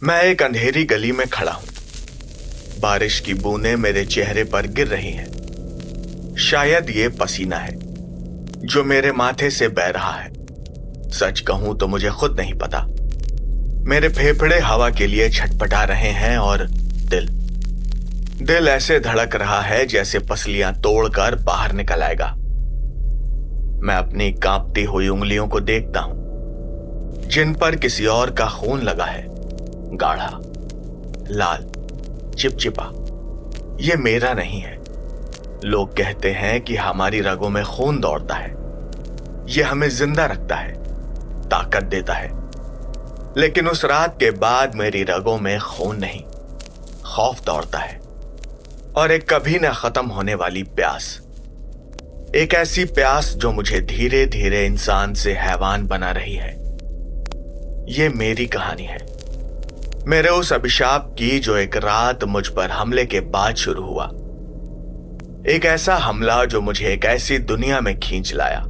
मैं एक अंधेरी गली में खड़ा हूं। बारिश की बूंदें मेरे चेहरे पर गिर रही हैं। शायद ये पसीना है जो मेरे माथे से बह रहा है। सच कहूं तो मुझे खुद नहीं पता। मेरे फेफड़े हवा के लिए छटपटा रहे हैं और दिल ऐसे धड़क रहा है जैसे पसलियां तोड़कर बाहर निकल आएगा। मैं अपनी कांपती हुई उंगलियों को देखता हूं जिन पर किसी और का खून लगा है, गाढ़ा, लाल, चिपचिपा। ये मेरा नहीं है। लोग कहते हैं कि हमारी रगों में खून दौड़ता है, ये हमें जिंदा रखता है, ताकत देता है। लेकिन उस रात के बाद मेरी रगों में खून नहीं, खौफ दौड़ता है और एक कभी ना खत्म होने वाली प्यास। एक ऐसी प्यास जो मुझे धीरे धीरे इंसान से हैवान बना रही है। ये मेरी कहानी है, मेरे उस अभिशाप की जो एक रात मुझ पर हमले के बाद शुरू हुआ। एक ऐसा हमला जो मुझे एक ऐसी दुनिया में खींच लाया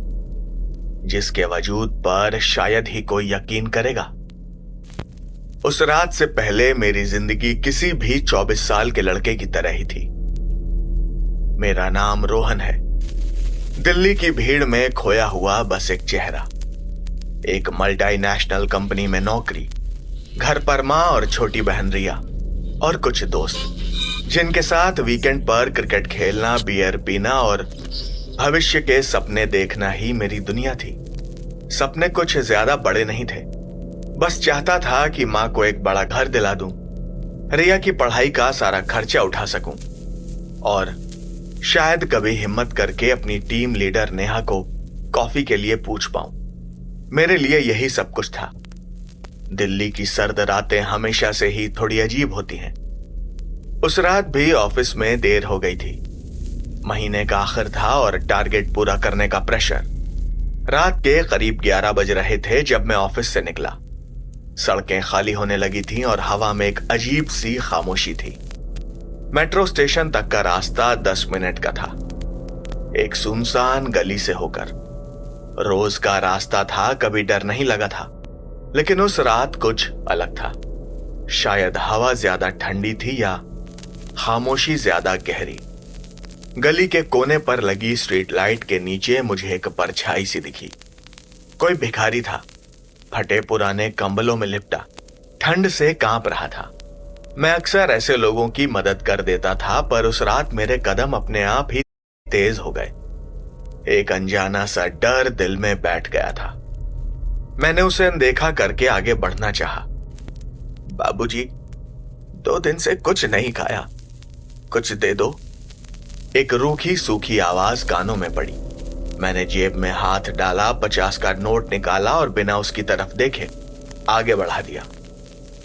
जिसके वजूद पर शायद ही कोई यकीन करेगा। उस रात से पहले मेरी जिंदगी किसी भी 24 साल के लड़के की तरह ही थी। मेरा नाम रोहन है। दिल्ली की भीड़ में खोया हुआ बस एक चेहरा। एक मल्टीनेशनल कंपनी में नौकरी, घर पर माँ और छोटी बहन रिया और कुछ दोस्त जिनके साथ वीकेंड पर क्रिकेट खेलना, बियर पीना और भविष्य के सपने देखना ही मेरी दुनिया थी। सपने कुछ ज्यादा बड़े नहीं थे। बस चाहता था कि माँ को एक बड़ा घर दिला दूं, रिया की पढ़ाई का सारा खर्चा उठा सकूं और शायद कभी हिम्मत करके अपनी टीम लीडर नेहा को कॉफी के लिए पूछ पाऊं। मेरे लिए यही सब कुछ था। दिल्ली की सर्द रातें हमेशा से ही थोड़ी अजीब होती हैं। उस रात भी ऑफिस में देर हो गई थी। महीने का आखिर था और टारगेट पूरा करने का प्रेशर। रात के करीब 11 बज रहे थे जब मैं ऑफिस से निकला। सड़कें खाली होने लगी थीं और हवा में एक अजीब सी खामोशी थी। मेट्रो स्टेशन तक का रास्ता 10 मिनट का था, एक सुनसान गली से होकर। रोज का रास्ता था, कभी डर नहीं लगा था, लेकिन उस रात कुछ अलग था। शायद हवा ज्यादा ठंडी थी या खामोशी ज्यादा गहरी। गली के कोने पर लगी स्ट्रीट लाइट के नीचे मुझे एक परछाई सी दिखी। कोई भिखारी था, फटे पुराने कंबलों में लिपटा, ठंड से कांप रहा था। मैं अक्सर ऐसे लोगों की मदद कर देता था, पर उस रात मेरे कदम अपने आप ही तेज हो गए। एक अनजाना सा डर दिल में बैठ गया था। मैंने उसे अनदेखा करके आगे बढ़ना चाहा। बाबूजी, 2 दिन से कुछ नहीं खाया, कुछ दे दो। एक रूखी सूखी आवाज कानों में पड़ी। मैंने जेब में हाथ डाला, 50 का नोट निकाला और बिना उसकी तरफ देखे आगे बढ़ा दिया।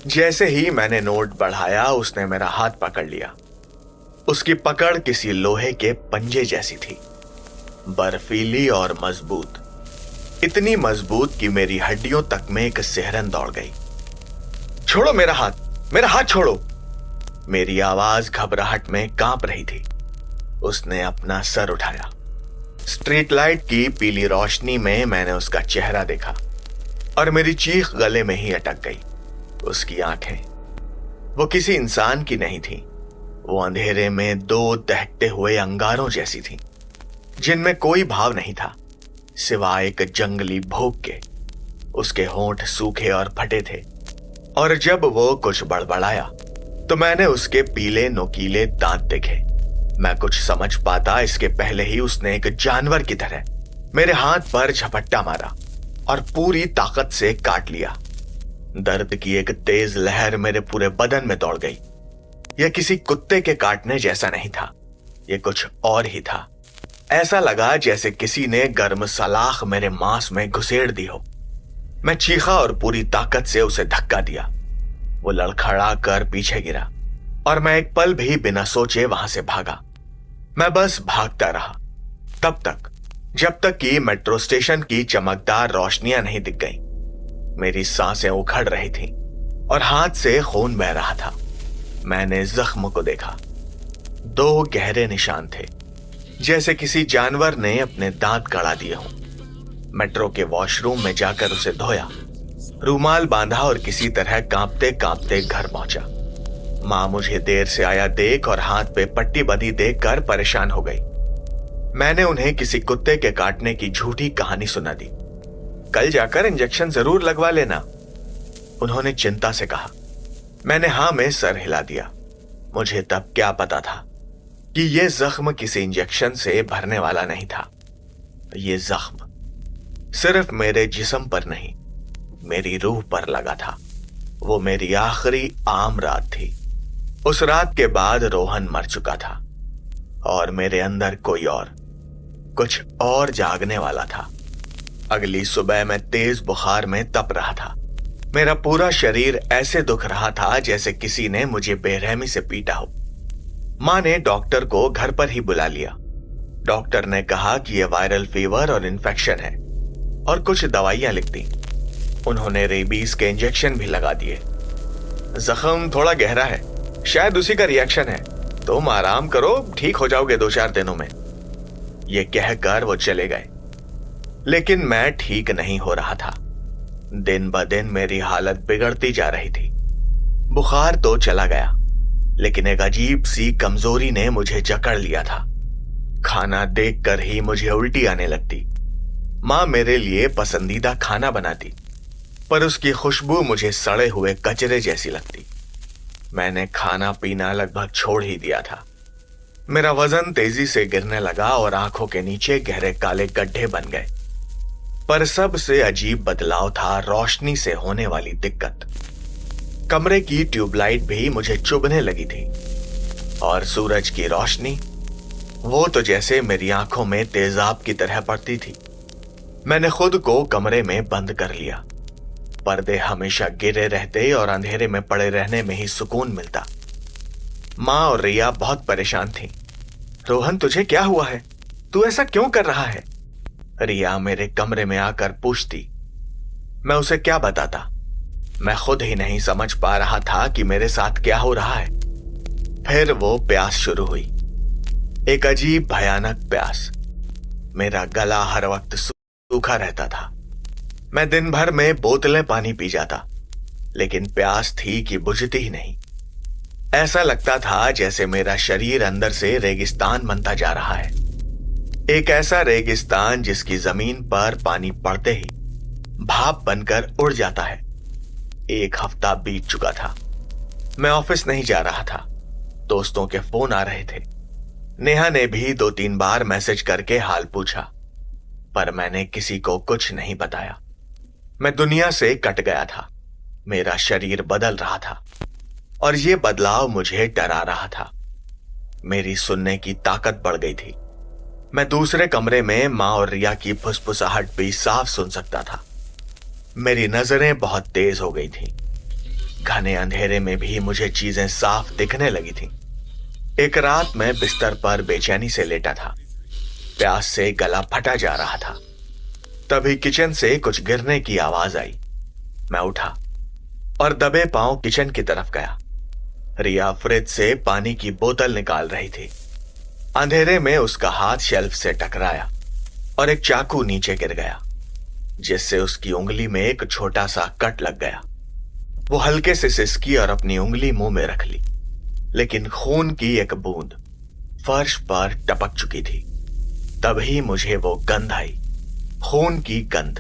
जैसे ही मैंने नोट बढ़ाया, उसने मेरा हाथ पकड़ लिया। उसकी पकड़ किसी लोहे के पंजे जैसी थी, बर्फीली और मजबूत। इतनी मजबूत कि मेरी हड्डियों तक में एक सिहरन दौड़ गई। छोड़ो मेरा हाथ छोड़ो। मेरी आवाज घबराहट में कांप रही थी। उसने अपना सर उठाया। स्ट्रीट लाइट की पीली रोशनी में मैंने उसका चेहरा देखा और मेरी चीख गले में ही अटक गई। उसकी आंखें, वो किसी इंसान की नहीं थी। वो अंधेरे में 2 दहकते हुए अंगारों जैसी थी, जिनमें कोई भाव नहीं था सिवाय एक जंगली भूख के। उसके होंठ सूखे और फटे थे और जब वो कुछ बड़बड़ाया तो मैंने उसके पीले नोकीले दांत देखे। मैं कुछ समझ पाता इसके पहले ही उसने एक जानवर की तरह मेरे हाथ पर झपट्टा मारा और पूरी ताकत से काट लिया। दर्द की एक तेज लहर मेरे पूरे बदन में दौड़ गई। यह किसी कुत्ते के काटने जैसा नहीं था, यह कुछ और ही था। ऐसा लगा जैसे किसी ने गर्म सलाख मेरे मांस में घुसेड़ दी हो। मैं चीखा और पूरी ताकत से उसे धक्का दिया। वो लड़खड़ा कर पीछे गिरा और मैं एक पल भी बिना सोचे वहां से भागा। मैं बस भागता रहा तब तक जब तक कि मेट्रो स्टेशन की चमकदार रोशनियां नहीं दिख गईं। मेरी सांसें उखड़ रही थीं और हाथ से खून बह रहा था। मैंने जख्म को देखा। 2 गहरे निशान थे, जैसे किसी जानवर ने अपने दांत गड़ा दिए हों। मेट्रो के वॉशरूम में जाकर उसे धोया। रूमाल बांधा और किसी तरह कांपते कांपते घर पहुंचा। मां मुझे देर से आया देख और हाथ पे पट्टी बंधी देख कर परेशान हो गई। मैंने उन्हें किसी कुत्ते के काटने की झूठी कहानी सुना दी। कल जाकर इंजेक्शन जरूर लगवा लेना, उन्होंने चिंता से कहा। मैंने हां में सर हिला दिया। मुझे तब क्या पता था कि यह जख्म किसी इंजेक्शन से भरने वाला नहीं था। यह जख्म सिर्फ मेरे जिस्म पर नहीं, मेरी रूह पर लगा था। वो मेरी आखिरी आम रात थी। उस रात के बाद रोहन मर चुका था और मेरे अंदर कोई और, कुछ और जागने वाला था। अगली सुबह मैं तेज बुखार में तप रहा था। मेरा पूरा शरीर ऐसे दुख रहा था जैसे किसी ने मुझे बेरहमी से पीटा हो। मां ने डॉक्टर को घर पर ही बुला लिया। डॉक्टर ने कहा कि यह वायरल फीवर और इन्फेक्शन है और कुछ दवाइयां लिख दी। उन्होंने रेबीज के इंजेक्शन भी लगा दिए। जख्म थोड़ा गहरा है, शायद उसी का रिएक्शन है। तुम आराम करो, ठीक हो जाओगे 2-4 दिनों में। ये कहकर वो चले गए। लेकिन मैं ठीक नहीं हो रहा था। दिन ब दिन मेरी हालत बिगड़ती जा रही थी। बुखार तो चला गया, लेकिन एक अजीब सी कमजोरी ने मुझे जकड़ लिया था। खाना देखकर ही मुझे उल्टी आने लगती। मां मेरे लिए पसंदीदा खाना बनाती, पर उसकी खुशबू मुझे सड़े हुए कचरे जैसी लगती। मैंने खाना पीना लगभग छोड़ ही दिया था। मेरा वजन तेजी से गिरने लगा और आंखों के नीचे गहरे काले गड्ढे बन गए। पर सबसे अजीब बदलाव था रोशनी से होने वाली दिक्कत। कमरे की ट्यूबलाइट भी मुझे चुभने लगी थी और सूरज की रोशनी, वो तो जैसे मेरी आंखों में तेजाब की तरह पड़ती थी। मैंने खुद को कमरे में बंद कर लिया। पर्दे हमेशा गिरे रहते और अंधेरे में पड़े रहने में ही सुकून मिलता। मां और रिया बहुत परेशान थी। रोहन, तुझे क्या हुआ है? तू ऐसा क्यों कर रहा है? रिया मेरे कमरे में आकर पूछती। मैं उसे क्या बताता? मैं खुद ही नहीं समझ पा रहा था कि मेरे साथ क्या हो रहा है। फिर वो प्यास शुरू हुई, एक अजीब भयानक प्यास। मेरा गला हर वक्त सूखा रहता था। मैं दिन भर में बोतलें पानी पी जाता, लेकिन प्यास थी कि बुझती ही नहीं। ऐसा लगता था जैसे मेरा शरीर अंदर से रेगिस्तान बनता जा रहा है। एक ऐसा रेगिस्तान जिसकी जमीन पर पानी पड़ते ही भाप बनकर उड़ जाता है। 1 हफ्ता बीत चुका था। मैं ऑफिस नहीं जा रहा था। दोस्तों के फोन आ रहे थे। नेहा ने भी 2-3 बार मैसेज करके हाल पूछा, पर मैंने किसी को कुछ नहीं बताया। मैं दुनिया से कट गया था। मेरा शरीर बदल रहा था और यह बदलाव मुझे डरा रहा था। मेरी सुनने की ताकत बढ़ गई थी। मैं दूसरे कमरे में मां और रिया की फुसफुसाहट भी साफ सुन सकता था। मेरी नजरें बहुत तेज हो गई थी। घने अंधेरे में भी मुझे चीजें साफ दिखने लगी थीं। एक रात मैं बिस्तर पर बेचैनी से लेटा था। प्यास से गला फटा जा रहा था। तभी किचन से कुछ गिरने की आवाज आई। मैं उठा और दबे पांव किचन की तरफ गया। रिया फ्रिज से पानी की बोतल निकाल रही थी। अंधेरे में उसका हाथ शेल्फ से टकराया और एक चाकू नीचे गिर गया, जिससे उसकी उंगली में एक छोटा सा कट लग गया। वो हल्के से सिसकी और अपनी उंगली मुंह में रख ली, लेकिन खून की एक बूंद फर्श पर टपक चुकी थी। तभी मुझे वो गंध आई, खून की गंध।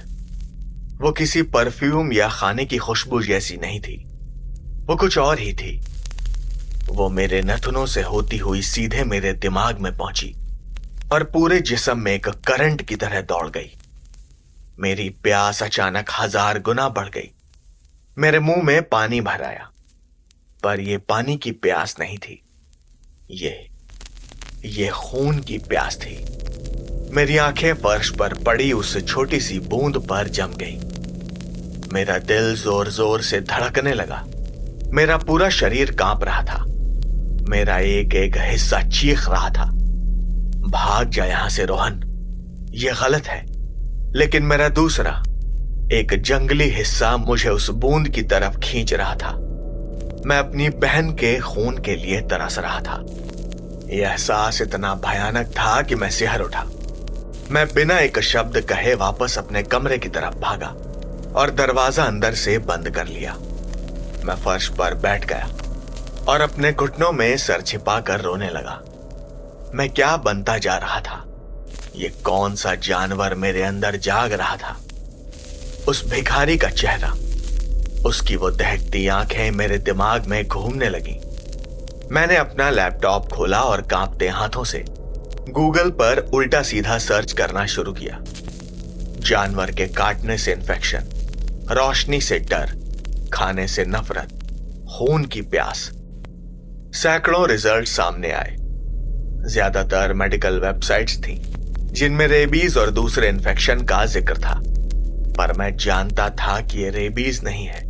वो किसी परफ्यूम या खाने की खुशबू जैसी नहीं थी, वो कुछ और ही थी। वो मेरे नथुनों से होती हुई सीधे मेरे दिमाग में पहुंची और पूरे जिस्म में एक करंट की तरह दौड़ गई। मेरी प्यास अचानक 1000 गुना बढ़ गई। मेरे मुंह में पानी भर आया, पर यह पानी की प्यास नहीं थी, ये खून की प्यास थी। मेरी आंखें फर्श पर पड़ी उस छोटी सी बूंद पर जम गई। मेरा दिल जोर जोर से धड़कने लगा। मेरा पूरा शरीर कांप रहा था। मेरा एक एक हिस्सा चीख रहा था, भाग जा यहां से रोहन, यह गलत है। लेकिन मेरा दूसरा एक जंगली हिस्सा मुझे उस बूंद की तरफ खींच रहा था। मैं अपनी बहन के खून के लिए तरस रहा था। यह एहसास इतना भयानक था कि मैं सिहर उठा। मैं बिना एक शब्द कहे वापस अपने कमरे की तरफ भागा। और दरवाजा अंदर से बंद कर लिया। मैं फर्श पर बैठ गया और अपने घुटनों में सर छिपाकर रोने लगा। मैं क्या बनता जा रहा था? ये कौन सा जानवर मेरे अंदर जाग रहा था? उस भिखारी का चेहरा, उसकी वो दहकती आंखें मेरे दिमाग में घूमने लगी। मैंने अपना लैपटॉप खोला और कांपते हाथों से गूगल पर उल्टा सीधा सर्च करना शुरू किया। जानवर के काटने से इन्फेक्शन, रोशनी से डर, खाने से नफरत, खून की प्यास। सैकड़ों रिजल्ट सामने आए। ज्यादातर मेडिकल वेबसाइट्स थीं, जिनमें रेबीज और दूसरे इन्फेक्शन का जिक्र था। पर मैं जानता था कि ये रेबीज नहीं है,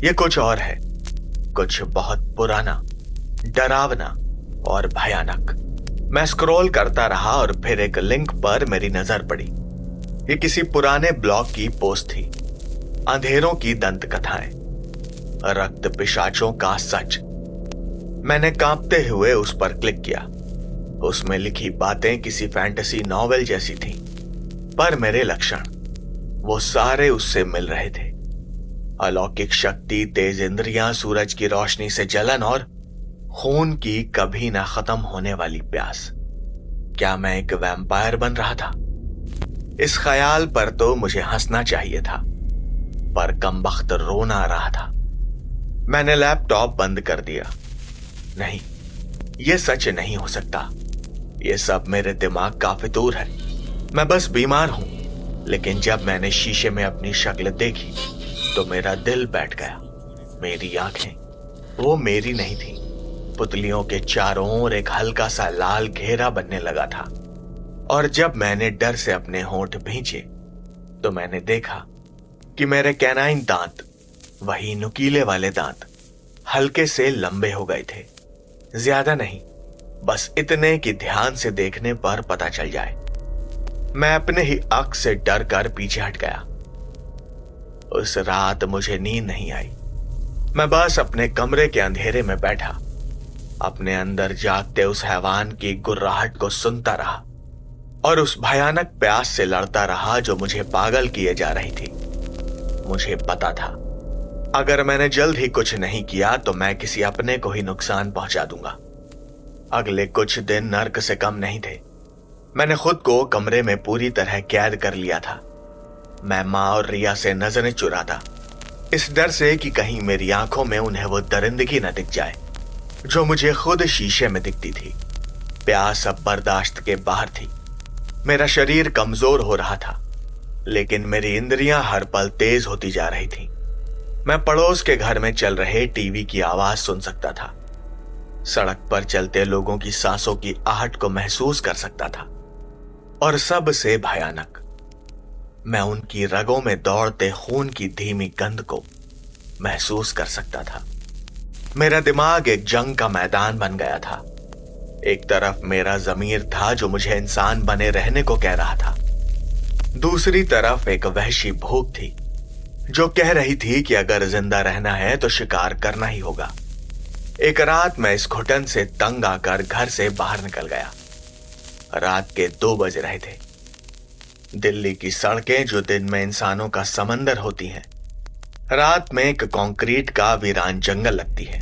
ये कुछ और है, कुछ बहुत पुराना, डरावना और भयानक। मैं स्क्रॉल करता रहा और फिर एक लिंक पर मेरी नजर पड़ी। ये किसी पुराने ब्लॉग की पोस्ट थी। अंधेरों की दंत कथाएं, रक्त पिशाचों का सच। मैंने कांपते हुए उस पर क्लिक किया। उसमें लिखी बातें किसी फैंटेसी नॉवेल जैसी थीं, पर मेरे लक्षण वो सारे उससे मिल रहे थे। अलौकिक शक्ति, तेज इंद्रियां, सूरज की रोशनी से जलन और खून की कभी ना खत्म होने वाली प्यास। क्या मैं एक वैम्पायर बन रहा था? इस ख्याल पर तो मुझे हंसना चाहिए था, पर कमबख्त रोना आ रहा था। मैंने लैपटॉप बंद कर दिया। नहीं, यह सच नहीं हो सकता। यह सब मेरे दिमाग का फितूर है। मैं बस बीमार हूं। लेकिन जब मैंने शीशे में अपनी शक्ल देखी तो मेरा दिल बैठ गया। मेरी आंखें वो मेरी नहीं थी। पुतलियों के चारों ओर एक हल्का सा लाल घेरा बनने लगा था। और जब मैंने डर से अपने होंठ भींचे तो मैंने देखा कि मेरे कैनाइन दांत, वही नुकीले वाले दांत, हल्के से लंबे हो गए थे। ज्यादा नहीं, बस इतने कि ध्यान से देखने पर पता चल जाए। मैं अपने ही आंख से डर कर पीछे हट गया। उस रात मुझे नींद नहीं आई। मैं बस अपने कमरे के अंधेरे में बैठा, अपने अंदर जागते उस हैवान की गुर्राहट को सुनता रहा और उस भयानक प्यास से लड़ता रहा जो मुझे पागल किए जा रही थी। मुझे पता था अगर मैंने जल्द ही कुछ नहीं किया तो मैं किसी अपने को ही नुकसान पहुंचा दूंगा। अगले कुछ दिन नर्क से कम नहीं थे। मैंने खुद को कमरे में पूरी तरह कैद कर लिया था। मैं माँ और रिया से नजरें चुराता, इस डर से कि कहीं मेरी आंखों में उन्हें वो दरिंदगी न दिख जाए जो मुझे खुद शीशे में दिखती थी। प्यास अब बर्दाश्त के बाहर थी। मेरा शरीर कमजोर हो रहा था, लेकिन मेरी इंद्रियां हर पल तेज होती जा रही थीं। मैं पड़ोस के घर में चल रहे टीवी की आवाज सुन सकता था। सड़क पर चलते लोगों की सांसों की आहट को महसूस कर सकता था। और सबसे भयानक, मैं उनकी रगों में दौड़ते खून की धीमी गंध को महसूस कर सकता था। मेरा दिमाग एक जंग का मैदान बन गया था। एक तरफ मेरा ज़मीर था जो मुझे इंसान बने रहने को कह रहा था। दूसरी तरफ एक वहशी भूख थी जो कह रही थी कि अगर जिंदा रहना है तो शिकार करना ही होगा। एक रात मैं इस घुटन से तंग आकर घर से बाहर निकल गया। रात के 2 बज रहे थे। दिल्ली की सड़कें जो दिन में इंसानों का समंदर होती हैं, रात में एक कंक्रीट का वीरान जंगल लगती है।